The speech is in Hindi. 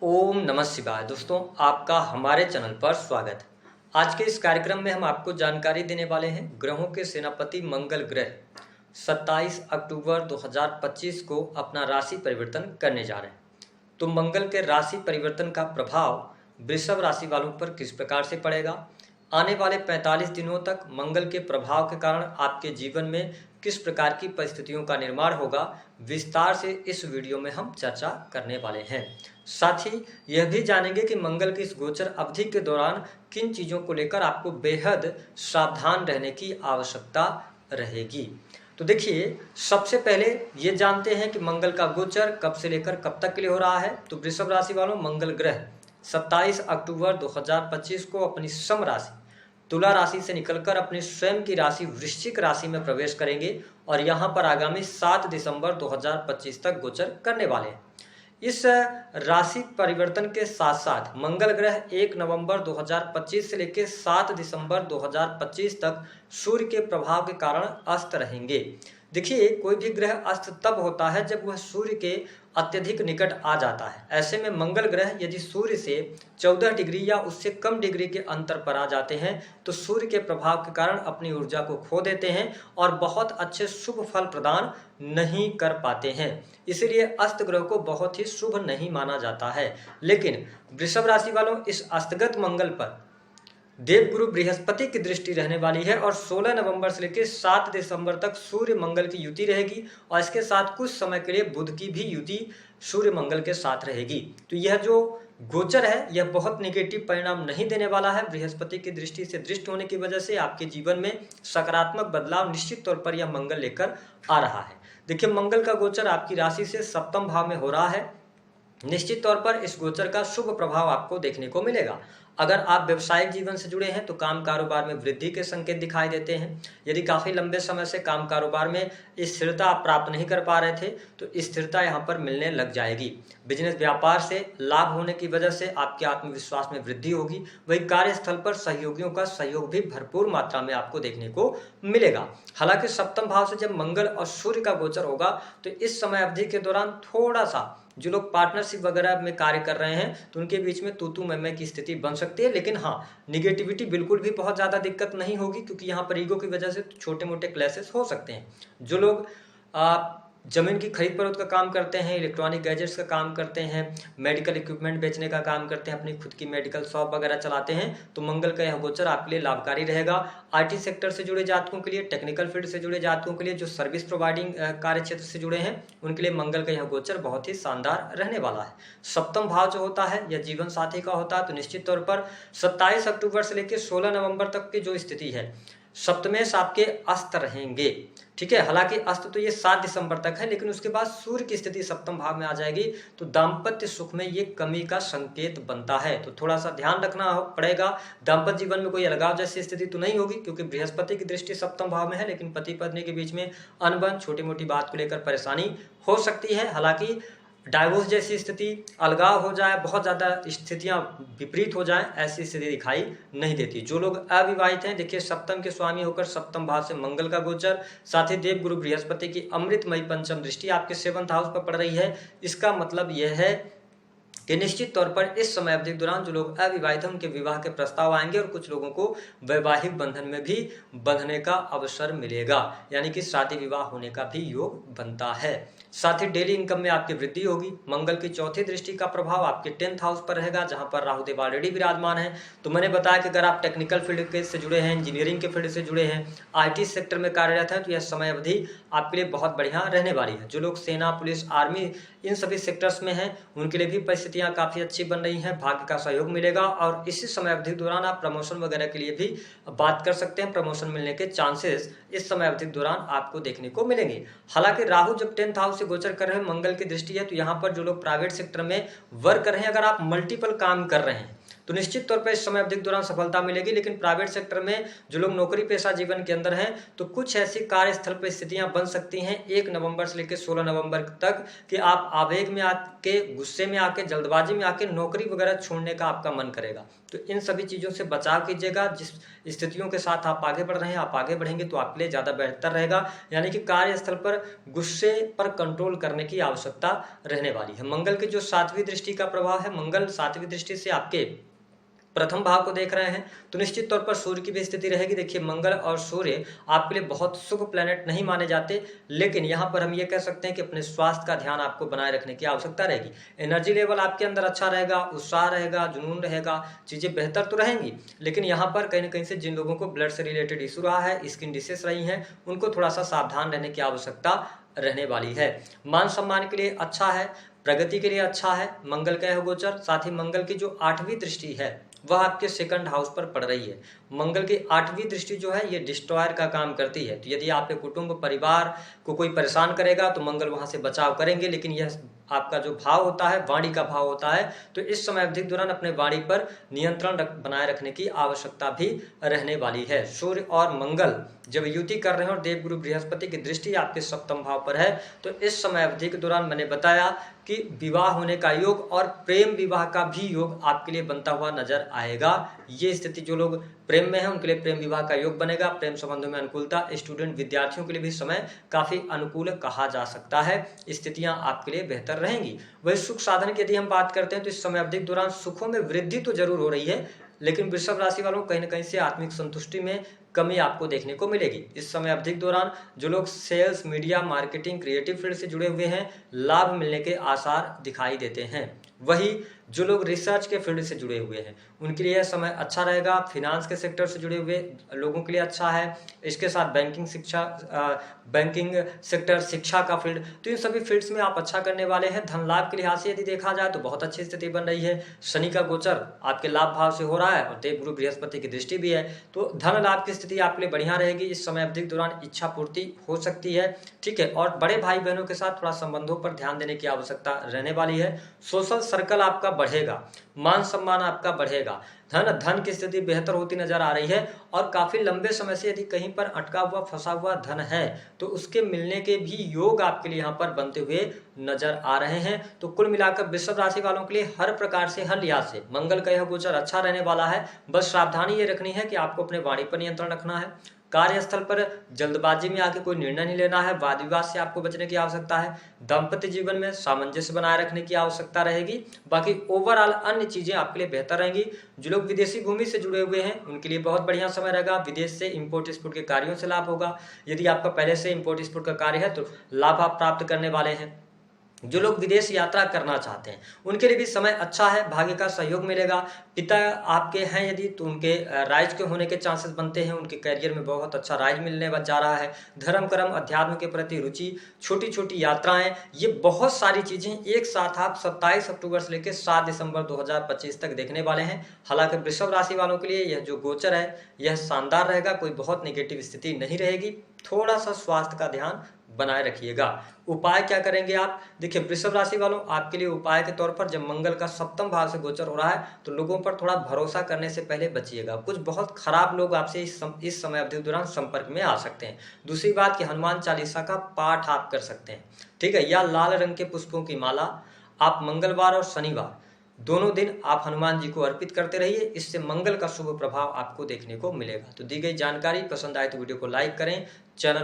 ओम नमः शिवाय। दोस्तों, आपका हमारे चैनल पर स्वागत है। आज के इस कार्यक्रम में हम आपको जानकारी देने वाले हैं ग्रहों के सेनापति मंगल ग्रह 27 अक्टूबर 2025 को अपना राशि परिवर्तन करने जा रहे हैं। तो मंगल के राशि परिवर्तन का प्रभाव वृषभ राशि वालों पर किस प्रकार से पड़ेगा, आने वाले 45 दिनों तक मंगल के प्रभाव के कारण आपके जीवन में किस प्रकार की परिस्थितियों का निर्माण होगा, विस्तार से इस वीडियो में हम चर्चा करने वाले हैं। साथ ही यह भी जानेंगे कि मंगल की इस गोचर अवधि के दौरान किन चीज़ों को लेकर आपको बेहद सावधान रहने की आवश्यकता रहेगी। तो देखिए, सबसे पहले ये जानते हैं कि मंगल का गोचर कब से लेकर कब तक के लिए हो रहा है। तो वृषभ राशि वालों, मंगल ग्रह 27 अक्टूबर 2025 को अपनी सम राशि तुला राशि से निकलकर अपनी स्वयं की राशि वृश्चिक राशि में प्रवेश करेंगे और यहां पर आगामी 7 दिसंबर 2025 तक गोचर करने वाले हैं। इस राशि परिवर्तन के साथ साथ मंगल ग्रह 1 नवंबर 2025 से लेकर 7 दिसंबर 2025 तक सूर्य के प्रभाव के कारण अस्त रहेंगे। देखिए, कोई भी ग्रह अस्त तब होता है जब वह सूर्य के अत्यधिक निकट आ जाता है। ऐसे में मंगल ग्रह यदि सूर्य से 14 डिग्री या उससे कम डिग्री के अंतर पर आ जाते हैं तो सूर्य के प्रभाव के कारण अपनी ऊर्जा को खो देते हैं और बहुत अच्छे शुभ फल प्रदान नहीं कर पाते हैं। इसीलिए अस्त ग्रह को बहुत ही शुभ नहीं माना जाता है। लेकिन वृषभ राशि वालों, इस अस्तगत मंगल पर देवगुरु बृहस्पति की दृष्टि रहने वाली है और 16 नवंबर से लेकर 7 दिसंबर तक सूर्य मंगल की युति रहेगी और इसके साथ कुछ समय के लिए बुध की भी युति सूर्य मंगल के साथ रहेगी। तो यह जो गोचर है यह बहुत निगेटिव परिणाम नहीं देने वाला है। बृहस्पति की दृष्टि से दृष्ट होने की वजह से आपके जीवन में सकारात्मक बदलाव निश्चित तौर पर यह मंगल लेकर आ रहा है। देखिए, मंगल का गोचर आपकी राशि से सप्तम भाव में हो रहा है। निश्चित तौर पर इस गोचर का शुभ प्रभाव आपको देखने को मिलेगा। अगर आप व्यवसायिक जीवन से जुड़े हैं तो काम कारोबार में वृद्धि के संकेत दिखाई देते हैं। यदि काफ़ी लंबे समय से काम कारोबार में स्थिरता आप प्राप्त नहीं कर पा रहे थे तो स्थिरता यहाँ पर मिलने लग जाएगी। बिजनेस व्यापार से लाभ होने की वजह से आपके आत्मविश्वास में वृद्धि होगी। वही कार्यस्थल पर सहयोगियों का सहयोग भी भरपूर मात्रा में आपको देखने को मिलेगा। हालांकि सप्तम भाव से जब मंगल और सूर्य का गोचर होगा तो इस समय अवधि के दौरान थोड़ा सा जो लोग पार्टनरशिप वगैरह में कार्य कर रहे हैं तो उनके बीच में तू मैं की स्थिति बन सकती है। लेकिन हाँ, निगेटिविटी बिल्कुल भी बहुत ज़्यादा दिक्कत नहीं होगी क्योंकि यहाँ पर ईगो की वजह से छोटे मोटे क्लैशेस हो सकते हैं। जो लोग जमीन की खरीद फरोख्त का काम करते हैं, इलेक्ट्रॉनिक गैजेट्स का काम करते हैं, मेडिकल इक्विपमेंट बेचने का काम करते हैं, अपनी खुद की मेडिकल शॉप वगैरह चलाते हैं, तो मंगल का यह गोचर आपके लिए लाभकारी रहेगा। आईटी सेक्टर से जुड़े जातकों के लिए, टेक्निकल फील्ड से जुड़े जातकों के लिए, जो सर्विस प्रोवाइडिंग कार्य क्षेत्र से जुड़े हैं उनके लिए मंगल का यह गोचर बहुत ही शानदार रहने वाला है। सप्तम भाव जो होता है यह जीवन साथी का होता है। तो निश्चित तौर पर 27 अक्टूबर से लेकर 16 नवंबर तक की जो स्थिति है, सप्तमेश आपके अस्त रहेंगे। ठीक है, हालांकि अस्त तो ये 7 दिसंबर तक है, लेकिन उसके बाद सूर्य की स्थिति सप्तम भाव में आ जाएगी तो दाम्पत्य सुख में ये कमी का संकेत बनता है। तो थोड़ा सा ध्यान रखना पड़ेगा। दाम्पत्य जीवन में कोई अलगाव जैसी स्थिति तो नहीं होगी क्योंकि बृहस्पति की दृष्टि सप्तम भाव में है, लेकिन पति पत्नी के बीच में अनबन, छोटी मोटी बात को लेकर परेशानी हो सकती है। हालांकि डाइवोर्स जैसी स्थिति, अलगाव हो जाए, बहुत ज़्यादा स्थितियां विपरीत हो जाएं, ऐसी स्थिति दिखाई नहीं देती। जो लोग अविवाहित हैं, देखिए सप्तम के स्वामी होकर सप्तम भाव से मंगल का गोचर, साथ ही देव गुरु बृहस्पति की अमृतमयी पंचम दृष्टि आपके 7th हाउस पर पड़ रही है। इसका मतलब यह है कि निश्चित तौर पर इस समय अवधि के दौरान जो लोग अविवाहित हैं उनके विवाह के प्रस्ताव आएंगे और कुछ लोगों को वैवाहिक बंधन में भी बंधने का अवसर मिलेगा, यानी कि शादी विवाह होने का भी योग बनता है। साथ ही डेली इनकम में आपकी वृद्धि होगी। मंगल की चौथी दृष्टि का प्रभाव आपके 10th हाउस पर रहेगा जहां पर राहुदेव ऑलरेडी विराजमान है। तो मैंने बताया कि अगर आप टेक्निकल फील्ड के से जुड़े हैं, इंजीनियरिंग के फील्ड से जुड़े हैं, आईटी सेक्टर में कार्यरत हैं तो यह समय अवधि आपके लिए बहुत बढ़िया रहने वाली है। जो लोग सेना, पुलिस, आर्मी इन सभी सेक्टर्स में हैं उनके लिए भी परिस्थितियां काफ़ी अच्छी बन रही हैं। भाग्य का सहयोग मिलेगा और इसी समय अवधि के दौरान आप प्रमोशन वगैरह के लिए भी बात कर सकते हैं। प्रमोशन मिलने के चांसेस इस समय अवधि के दौरान आपको देखने को मिलेंगे। हालांकि राहु जब 10th हाउस से गोचर कर रहे हैं, मंगल की दृष्टि है, तो यहाँ पर जो लोग प्राइवेट सेक्टर में वर्क कर रहे हैं, अगर आप मल्टीपल काम कर रहे हैं तो निश्चित तौर पर इस समय अवधि के दौरान सफलता मिलेगी। लेकिन प्राइवेट सेक्टर में जो लोग नौकरी पेशा जीवन के अंदर हैं, तो कुछ ऐसी कार्यस्थल पर स्थितियां बन सकती हैं 1 नवंबर से लेकर 16 नवंबर तक कि आप आवेग में आके, गुस्से में आके, जल्दबाजी में आके नौकरी वगैरह छोड़ने का आपका मन करेगा। तो इन सभी चीज़ों से बचाव कीजिएगा। जिस स्थितियों के साथ आप आगे बढ़ रहे हैं, आप आगे बढ़ेंगे तो आपके लिए ज़्यादा बेहतर रहेगा। यानी कि कार्यस्थल पर गुस्से पर कंट्रोल करने की आवश्यकता रहने वाली है। मंगल की जो 7वीं दृष्टि का प्रभाव है, मंगल 7वीं दृष्टि से आपके प्रथम भाव को देख रहे हैं, तो निश्चित तौर पर सूर्य की भी स्थिति रहेगी। देखिए, मंगल और सूर्य आपके लिए बहुत शुभ प्लैनेट नहीं माने जाते, लेकिन यहाँ पर हम ये कह सकते हैं कि अपने स्वास्थ्य का ध्यान आपको बनाए रखने की आवश्यकता रहेगी। एनर्जी लेवल आपके अंदर अच्छा रहेगा, उत्साह रहेगा, जुनून रहेगा, चीज़ें बेहतर तो रहेंगी। लेकिन यहाँ पर कहीं ना कहीं से जिन लोगों को ब्लड से रिलेटेड इशू रहा है, स्किन डिसीज रही हैं, उनको थोड़ा सा सावधान रहने की आवश्यकता रहने वाली है। मान सम्मान के लिए अच्छा है, प्रगति के लिए अच्छा है मंगल का यह गोचर। साथ ही मंगल की जो 8वीं दृष्टि है वह आपके 2nd हाउस पर पड़ रही है। मंगल की 8वीं दृष्टि जो है ये डिस्ट्रॉयर का काम करती है। तो यदि आपके कुटुंब परिवार को कोई परेशान करेगा तो मंगल वहां से बचाव करेंगे। लेकिन यह आपका जो भाव होता है, वाणी का भाव होता है, तो इस समय अवधि के दौरान अपने वाणी पर नियंत्रण बनाए रखने की आवश्यकता भी रहने वाली है। सूर्य और मंगल जब युति कर रहे हैं और देवगुरु बृहस्पति की दृष्टि आपके 7म भाव पर है, तो इस समय अवधि के दौरान मैंने बताया कि विवाह होने का योग और प्रेम विवाह का भी योग आपके लिए बनता हुआ नजर आएगा। ये स्थिति जो लोग प्रेम में है उनके लिए प्रेम विवाह का योग बनेगा। प्रेम संबंधों में अनुकूलता, स्टूडेंट विद्यार्थियों के लिए भी समय काफी अनुकूल कहा जा सकता है। स्थितियां आपके लिए बेहतर रहेंगी। वही सुख साधन की यदि हम बात करते हैं तो इस समय अवधि के दौरान सुखों में वृद्धि तो जरूर हो रही है, लेकिन वृषभ राशि वालों को कहीं ना कहीं से आत्मिक संतुष्टि में कमी आपको देखने को मिलेगी। इस समय अवधि के दौरान जो लोग sales, media, marketing, creative field से जुड़े हुए हैं, लाभ मिलने के आसार दिखाई देते हैं। वही जो लोग रिसर्च के फील्ड से जुड़े हुए हैं उनके लिए यह समय अच्छा रहेगा। फिनांस के सेक्टर से जुड़े हुए लोगों के लिए अच्छा है। इसके साथ बैंकिंग बैंकिंग सेक्टर, शिक्षा का फील्ड, तो इन सभी फील्ड्स में आप अच्छा करने वाले हैं। धन लाभ के लिहाज से यदि देखा जाए तो बहुत अच्छी स्थिति बन रही है। शनि का गोचर आपके लाभ भाव से हो रहा है और देवगुरु बृहस्पति की दृष्टि भी है, तो धन लाभ की स्थिति आपके लिए बढ़िया रहेगी। इस समय अवधि के दौरान इच्छा पूर्ति हो सकती है, ठीक है। और बड़े भाई बहनों के साथ थोड़ा संबंधों पर ध्यान देने की आवश्यकता रहने वाली है। सोशल सर्कल आपका बढ़ेगा, मान सम्मान आपका बढ़ेगा, धन की स्थिति बेहतर होती नजर आ रही है। और काफी लंबे समय से यदि कहीं पर अटका हुआ फंसा हुआ धन है तो उसके मिलने के भी योग आपके लिए यहाँ पर बनते हुए नजर आ रहे हैं। तो कुल मिलाकर वृषभ राशि वालों के लिए हर प्रकार से, हर लिहाज से मंगल का यह गोचर अच्छा रहने वाला है। बस सावधानी ये रखनी है कि आपको अपने वाणी पर नियंत्रण रखना है। कार्यस्थल पर जल्दबाजी में आके कोई निर्णय नहीं लेना है। वाद विवाद से आपको बचने की आवश्यकता है। दाम्पत्य जीवन में सामंजस्य बनाए रखने की आवश्यकता रहेगी। बाकी ओवरऑल अन्य चीजें आपके लिए बेहतर रहेंगी। जो लोग विदेशी भूमि से जुड़े हुए हैं उनके लिए बहुत बढ़िया समय रहेगा। विदेश से इंपोर्ट एक्सपोर्ट के कार्यों से लाभ होगा। यदि आपका पहले से इंपोर्ट एक्सपोर्ट का कार्य है तो लाभ आप प्राप्त करने वाले हैं। जो लोग विदेश यात्रा करना चाहते हैं उनके लिए भी समय अच्छा है, भाग्य का सहयोग मिलेगा। पिता आपके हैं यदि तो उनके राइज के होने के चांसेस बनते हैं। उनके करियर में बहुत अच्छा राइज मिलने जा रहा है। धर्म कर्म अध्यात्म के प्रति रुचि, छोटी छोटी यात्राएं, ये बहुत सारी चीजें एक साथ आप 27 अक्टूबर से लेकर 7 दिसंबर 2025 तक देखने वाले हैं। हालांकि वृषभ राशि वालों के लिए यह जो गोचर है यह शानदार रहेगा, कोई बहुत नेगेटिव स्थिति नहीं रहेगी। थोड़ा सा स्वास्थ्य का ध्यान बनाए रखिएगा। उपाय क्या करेंगे आप? देखिए, वृषभ राशि वालों आपके लिए उपाय के तौर पर जब मंगल का 7म भाव से गोचर हो रहा है तो लोगों पर थोड़ा भरोसा करने से पहले बचिएगा। कुछ बहुत खराब लोग आपसे इस समय अवधि के दौरान संपर्क में आ सकते हैं। दूसरी बात कि हनुमान चालीसा का पाठ आप कर सकते हैं, ठीक है, या लाल रंग के पुष्पों की माला आप मंगलवार और शनिवार दोनों दिन आप हनुमान जी को अर्पित करते रहिए। इससे मंगल का शुभ प्रभाव आपको देखने को मिलेगा। तो दी गई जानकारी पसंद आए तो वीडियो को लाइक करें, चैनल